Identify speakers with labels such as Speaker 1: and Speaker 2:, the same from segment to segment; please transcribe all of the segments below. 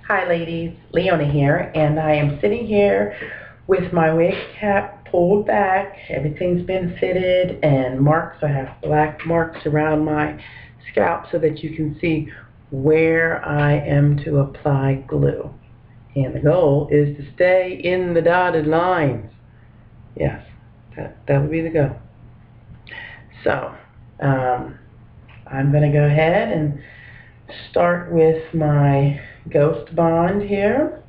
Speaker 1: Hi ladies, Leona here, and I am sitting here with my wig cap pulled back. Everything's been fitted and marks. I have black marks around my scalp so that you can see where I am to apply glue. And the goal is to stay in the dotted lines. Yes, that would be the goal. So, I'm going to go ahead and start with my Ghost Bond here,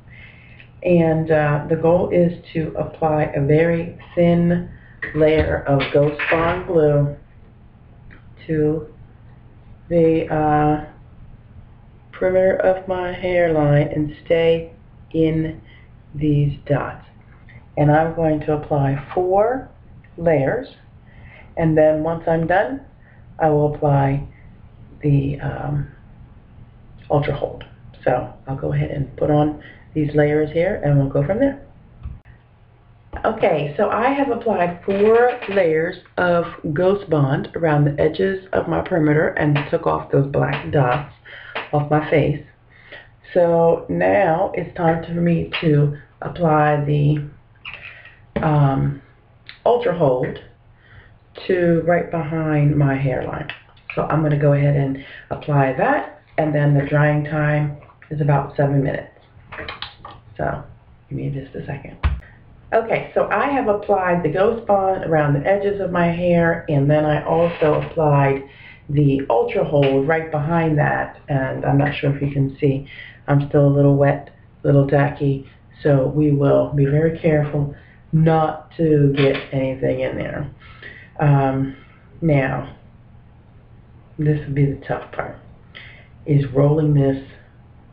Speaker 1: and the goal is to apply a very thin layer of Ghost Bond glue to the perimeter of my hairline and stay in these dots. And I'm going to apply 4 layers, and then once I'm done I will apply the Ultra Hold. So I'll go ahead and put on these layers here and we'll go from there. Okay, so I have applied 4 layers of Ghost Bond around the edges of my perimeter and took off those black dots off my face. So now it's time for me to apply the Ultra Hold to right behind my hairline. So I'm going to go ahead and apply that, and then the drying time is about 7 minutes. So give me just a second. Okay, so I have applied the Ghost Bond around the edges of my hair, and then I also applied the Ultra Hold right behind that, and I'm not sure if you can see, I'm still a little wet, a little tacky, so we will be very careful not to get anything in there. Now, this would be the tough part, is rolling this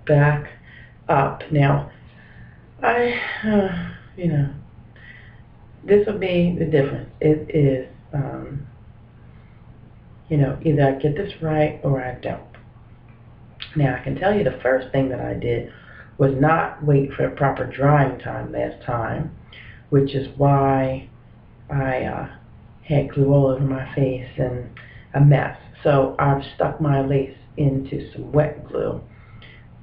Speaker 1: back up. Now, you know, this will be the difference. It is, you know, either I get this right or I don't. Now, I can tell you the first thing that I did was not wait for a proper drying time last time, which is why I had glue all over my face and a mess. So I've stuck my lace into some wet glue,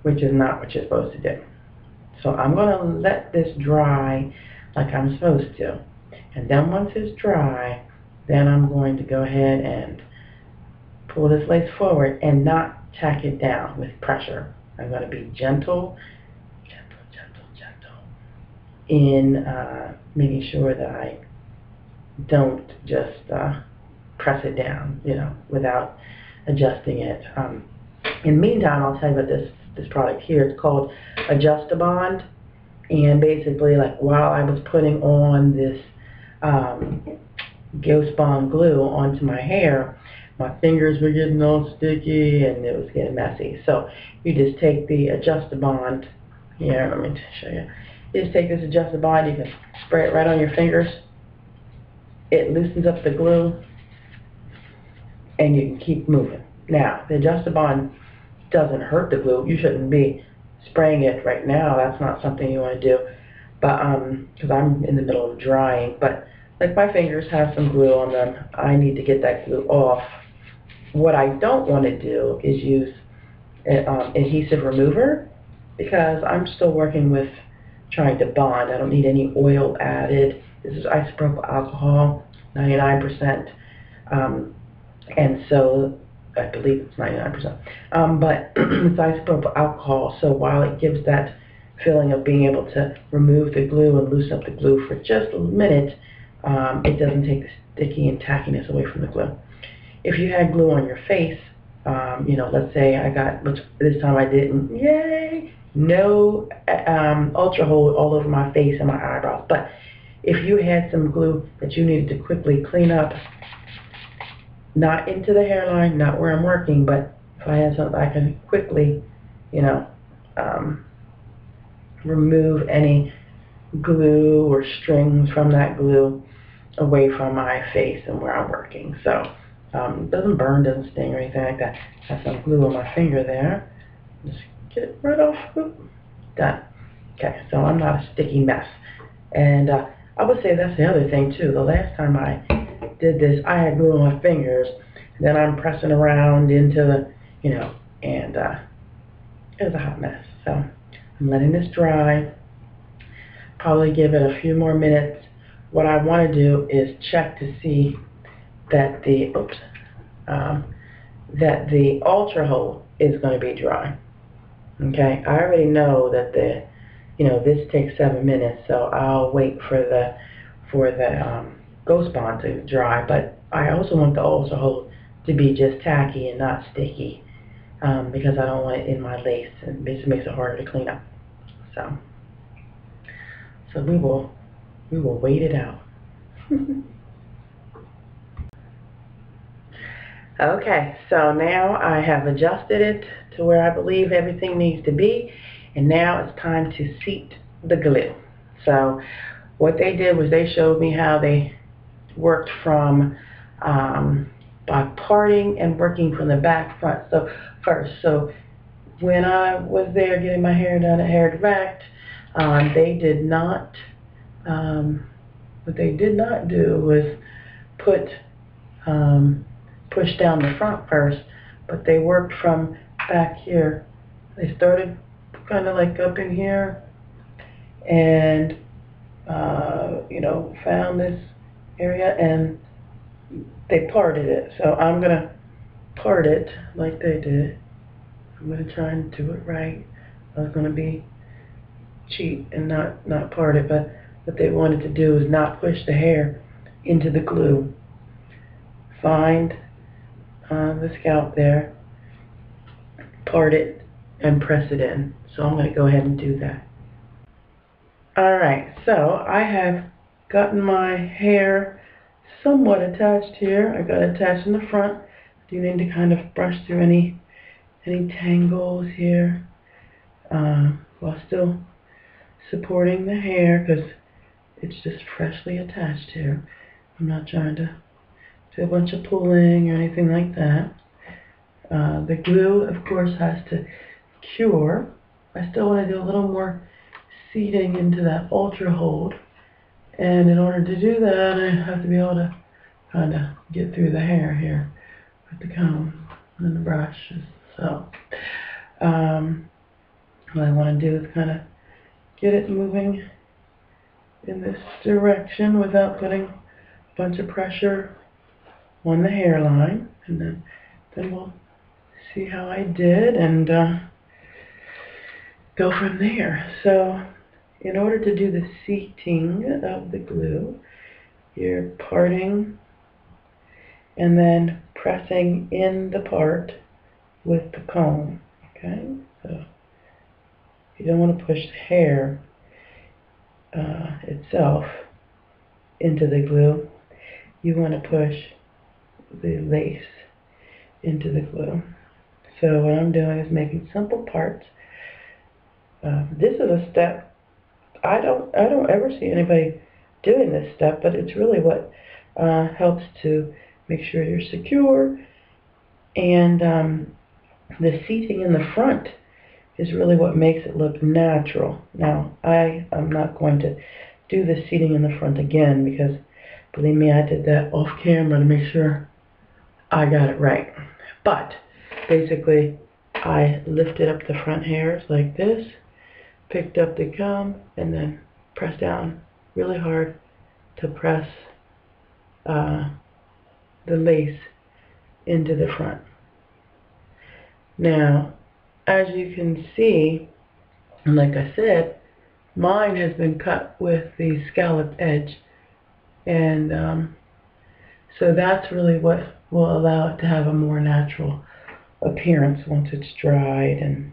Speaker 1: which is not what you're supposed to do. So I'm going to let this dry like I'm supposed to. And then once it's dry, then I'm going to go ahead and pull this lace forward and not tack it down with pressure. I'm going to be gentle in making sure that I don't just press it down, you know, without adjusting it. In the meantime, I'll tell you about this product here. It's called Adhesive, and basically, like, while I was putting on this Ghost Bond glue onto my hair, my fingers were getting all sticky and it was getting messy. So you just take the Adhesive here. Let me show you. You just take this Adhesive, you can spray it right on your fingers. It loosens up the glue and you can keep moving. Now, the Adhesive doesn't hurt the glue. You shouldn't be spraying it right now. That's not something you want to do. But because I'm in the middle of drying, but like my fingers have some glue on them, I need to get that glue off. What I don't want to do is use adhesive remover, because I'm still working with trying to bond. I don't need any oil added. This is isopropyl alcohol, 99%, and so I believe it's 99%. But it's isopropyl alcohol, so while it gives that feeling of being able to remove the glue and loosen up the glue for just a minute, it doesn't take the sticky and tackiness away from the glue. If you had glue on your face, you know, let's say I got, which this time I didn't, yay, no Ultra Hold all over my face and my eyebrows, but if you had some glue that you needed to quickly clean up not into the hairline, not where I'm working, but if I have something I can quickly, you know, um, remove any glue or strings from that glue away from my face and where I'm working. So it doesn't burn, doesn't sting or anything like that. I have some glue on my finger there. Just get it right off. Oop. Done. Okay, so I'm not a sticky mess. And I would say that's the other thing too. The last time I did this, I had glue on my fingers. And then I'm pressing around into the, and it was a hot mess. So I'm letting this dry. Probably give it a few more minutes. What I want to do is check to see that that the ultra hold is going to be dry. Okay, I already know that this takes 7 minutes, so I'll wait for the Ghost Bond to dry. But I also want the ultra hold to be just tacky and not sticky, because I don't want it in my lace. It just makes it harder to clean up. So we will wait it out. Okay, so now I have adjusted it to where I believe everything needs to be, and now it's time to seat the glue. So what they did was they showed me how they worked from by parting and working from the back front. So first, when I was there getting my hair done at Hair Direct, they did not. What they did not do was push down the front first, but they worked from back here. They started kind of like up in here, and found this area, and they parted it. So I'm gonna part it like they did. I'm gonna try and do it right. I was gonna be cheat and not part it, but what they wanted to do is not push the hair into the glue. Find the scalp there, part it, and press it in. So I'm going to go ahead and do that. Alright, so I have gotten my hair somewhat attached here. I got it attached in the front. I do need to kind of brush through any tangles here while still supporting the hair, because it's just freshly attached here. I'm not trying to do a bunch of pulling or anything like that. The glue, of course, has to cure. I still want to do a little more seating into that ultra hold, and in order to do that, I have to be able to kind of get through the hair here with the comb and the brushes. So what I want to do is kind of get it moving in this direction without putting a bunch of pressure on the hairline, and then we'll see how I did and go from there. So in order to do the seating of the glue, you're parting and then pressing in the part with the comb. Okay, so you don't want to push the hair itself into the glue. You want to push the lace into the glue. So what I'm doing is making simple parts. This is a step I don't ever see anybody doing this step, but it's really what helps to make sure you're secure, and the seating in the front is really what makes it look natural. Now I am not going to do the seating in the front again, because believe me, I did that off camera to make sure I got it right. But basically, I lifted up the front hairs like this, picked up the comb, and then pressed down really hard to press the lace into the front. Now, as you can see, and like I said, mine has been cut with the scalloped edge, and so that's really what will allow it to have a more natural appearance once it's dried and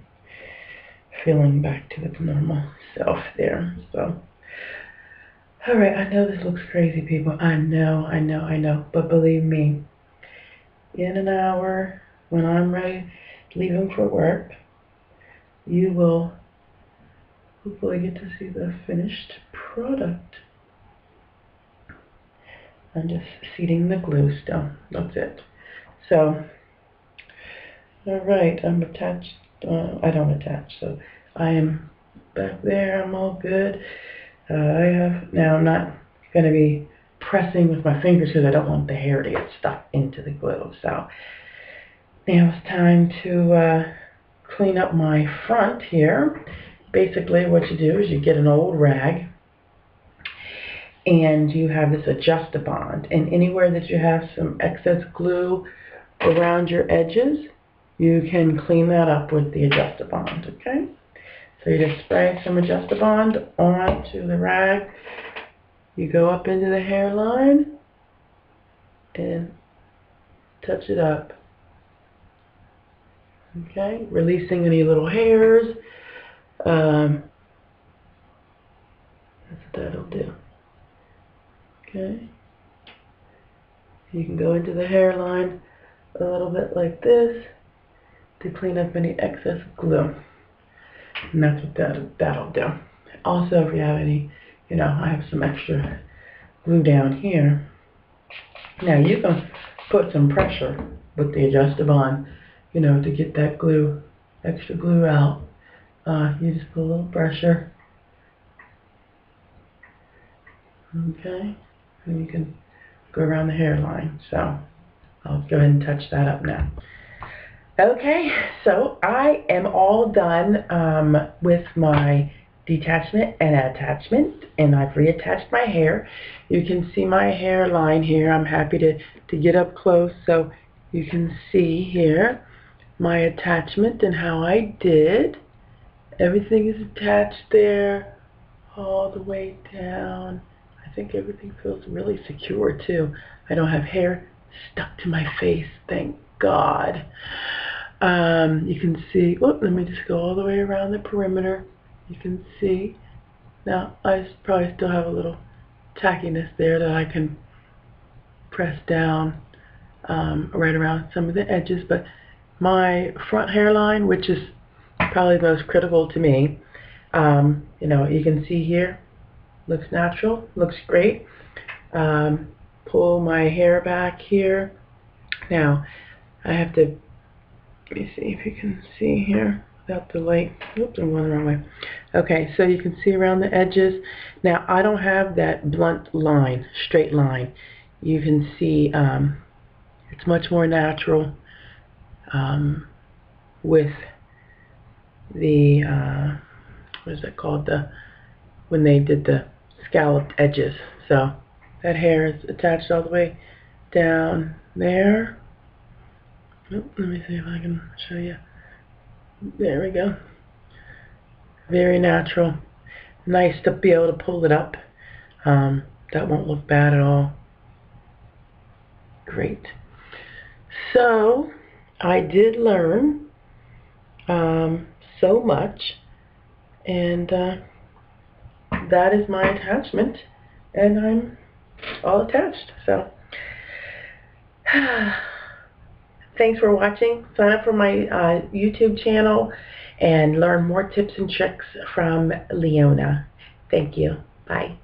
Speaker 1: feeling back to its normal self there. So, alright, I know this looks crazy, people. I know, but believe me, in an hour, when I'm ready to leave him for work, you will hopefully get to see the finished product. I'm just seating the glue still. That's it. So, alright, I'm attached. I don't attach, so I am back there. I'm all good. Now I'm not going to be pressing with my fingers because I don't want the hair to get stuck into the glue. So now it's time to clean up my front here. Basically what you do is you get an old rag and you have this Adjust-A-Bond, and anywhere that you have some excess glue around your edges, you can clean that up with the Adjust-A-Bond, okay? So you just spray some Adjust-A-Bond onto the rag. You go up into the hairline and touch it up. Okay, releasing any little hairs. That's what that'll do. Okay. You can go into the hairline a little bit like this to clean up any excess glue. And that's what that'll do. Also, if you have any, I have some extra glue down here. Now you can put some pressure with the Adjust-A-Bond, to get that extra glue out. You just put a little pressure. Okay, and you can go around the hairline. So I'll go ahead and touch that up now. Okay, so I am all done with my detachment and attachment, and I've reattached my hair. You can see my hairline here. I'm happy to get up close so you can see here my attachment and how I did. Everything is attached there all the way down. I think everything feels really secure too. I don't have hair stuck to my face, thank God. You can see, let me just go all the way around the perimeter. You can see. Now, I probably still have a little tackiness there that I can press down right around some of the edges, but my front hairline, which is probably the most critical to me, you can see here, looks natural, looks great. Pull my hair back here. Now, I have to, let me see if you can see here without the light. Oops, I'm going the wrong way. Okay, so you can see around the edges. Now, I don't have that blunt line, straight line. You can see it's much more natural with the, what is it called, when they did the scalloped edges. So that hair is attached all the way down there. Let me see if I can show you. There we go. Very natural. Nice to be able to pull it up. That won't look bad at all. Great. So I did learn so much, and that is my attachment, and I'm all attached. So thanks for watching. Sign up for my YouTube channel and learn more tips and tricks from Leona. Thank you. Bye.